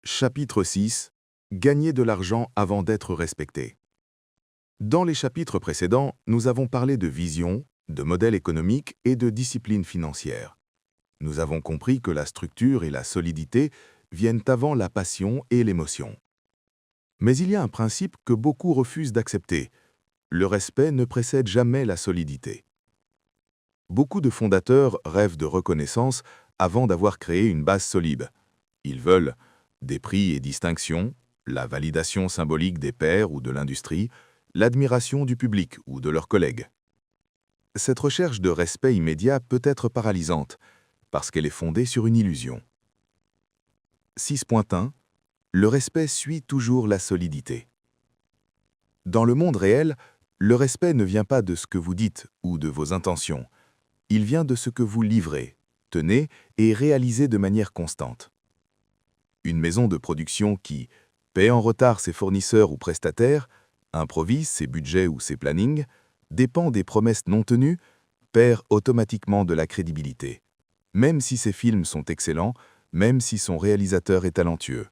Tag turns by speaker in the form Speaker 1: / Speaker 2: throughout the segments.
Speaker 1: Chapitre 6. Gagner de l'argent avant d'être respecté. Dans les chapitres précédents, nous avons parlé de vision, de modèle économique et de discipline financière. Nous avons compris que la structure et la solidité viennent avant la passion et l'émotion. Mais il y a un principe que beaucoup refusent d'accepter. Le respect ne précède jamais la solidité. Beaucoup de fondateurs rêvent de reconnaissance avant d'avoir créé une base solide. Ils veulent des prix et distinctions, la validation symbolique des pairs ou de l'industrie, l'admiration du public ou de leurs collègues. Cette recherche de respect immédiat peut être paralysante, parce qu'elle est fondée sur une illusion. 6.1. Le respect suit toujours la solidité. Dans le monde réel, le respect ne vient pas de ce que vous dites ou de vos intentions. Il vient de ce que vous livrez, tenez et réalisez de manière constante. Une maison de production qui paie en retard ses fournisseurs ou prestataires, improvise ses budgets ou ses plannings, dépend des promesses non tenues, perd automatiquement de la crédibilité, même si ses films sont excellents, même si son réalisateur est talentueux.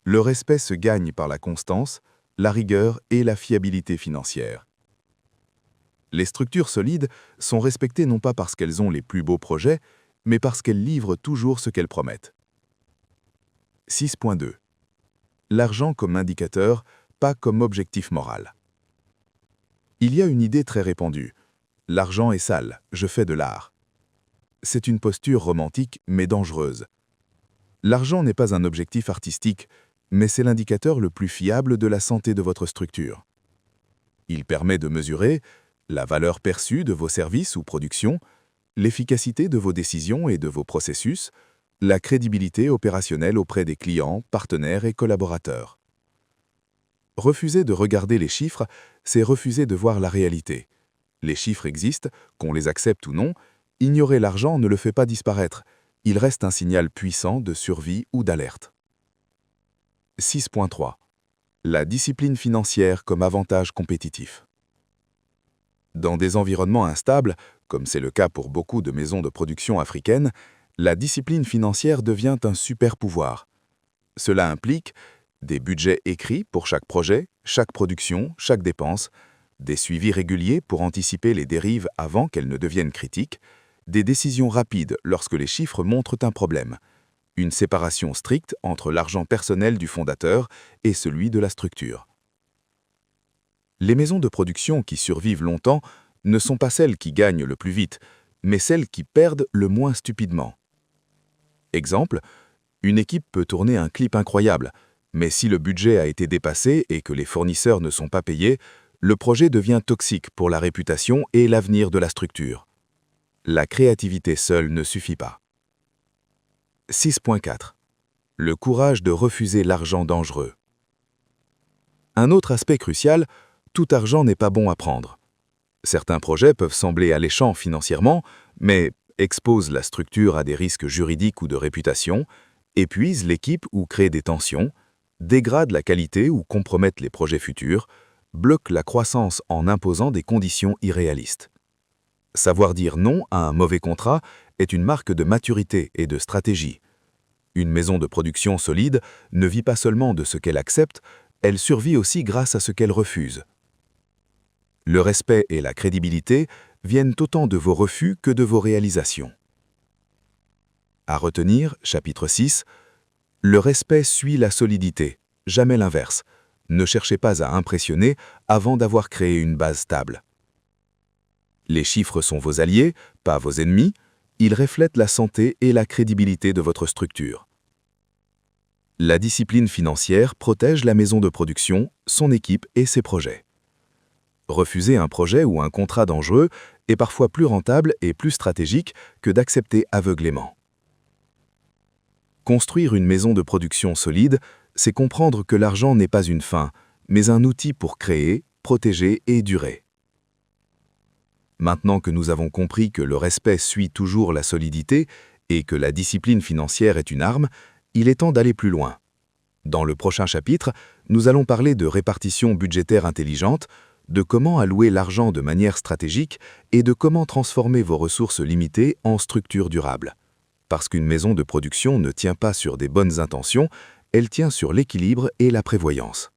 Speaker 1: Le respect se gagne par la constance, la rigueur et la fiabilité financière. Les structures solides sont respectées non pas parce qu'elles ont les plus beaux projets, mais parce qu'elles livrent toujours ce qu'elles promettent. 6.2. L'argent comme indicateur, pas comme objectif moral. Il y a une idée très répandue. L'argent est sale, je fais de l'art. C'est une posture romantique mais dangereuse. L'argent n'est pas un objectif artistique, mais c'est l'indicateur le plus fiable de la santé de votre structure. Il permet de mesurer la valeur perçue de vos services ou productions, l'efficacité de vos décisions et de vos processus, la crédibilité opérationnelle auprès des clients, partenaires et collaborateurs. Refuser de regarder les chiffres, c'est refuser de voir la réalité. Les chiffres existent, qu'on les accepte ou non, ignorer l'argent ne le fait pas disparaître. Il reste un signal puissant de survie ou d'alerte. 6.3. La discipline financière comme avantage compétitif. Dans des environnements instables, comme c'est le cas pour beaucoup de maisons de production africaines, la discipline financière devient un super pouvoir. Cela implique des budgets écrits pour chaque projet, chaque production, chaque dépense, des suivis réguliers pour anticiper les dérives avant qu'elles ne deviennent critiques, des décisions rapides lorsque les chiffres montrent un problème, une séparation stricte entre l'argent personnel du fondateur et celui de la structure. Les maisons de production qui survivent longtemps ne sont pas celles qui gagnent le plus vite, mais celles qui perdent le moins stupidement. Exemple, une équipe peut tourner un clip incroyable, mais si le budget a été dépassé et que les fournisseurs ne sont pas payés, le projet devient toxique pour la réputation et l'avenir de la structure. La créativité seule ne suffit pas. 6.4. Le courage de refuser l'argent dangereux. Un autre aspect crucial, tout argent n'est pas bon à prendre. Certains projets peuvent sembler alléchants financièrement, mais exposent la structure à des risques juridiques ou de réputation, épuisent l'équipe ou créent des tensions, dégradent la qualité ou compromettent les projets futurs, bloquent la croissance en imposant des conditions irréalistes. Savoir dire non à un mauvais contrat est une marque de maturité et de stratégie. Une maison de production solide ne vit pas seulement de ce qu'elle accepte, elle survit aussi grâce à ce qu'elle refuse. Le respect et la crédibilité viennent autant de vos refus que de vos réalisations. À retenir, chapitre 6, le respect suit la solidité, jamais l'inverse. Ne cherchez pas à impressionner avant d'avoir créé une base stable. Les chiffres sont vos alliés, pas vos ennemis. Ils reflètent la santé et la crédibilité de votre structure. La discipline financière protège la maison de production, son équipe et ses projets. Refuser un projet ou un contrat dangereux est parfois plus rentable et plus stratégique que d'accepter aveuglément. Construire une maison de production solide, c'est comprendre que l'argent n'est pas une fin, mais un outil pour créer, protéger et durer. Maintenant que nous avons compris que le respect suit toujours la solidité et que la discipline financière est une arme, il est temps d'aller plus loin. Dans le prochain chapitre, nous allons parler de répartition budgétaire intelligente, de comment allouer l'argent de manière stratégique et de comment transformer vos ressources limitées en structures durables. Parce qu'une maison de production ne tient pas sur des bonnes intentions, elle tient sur l'équilibre et la prévoyance.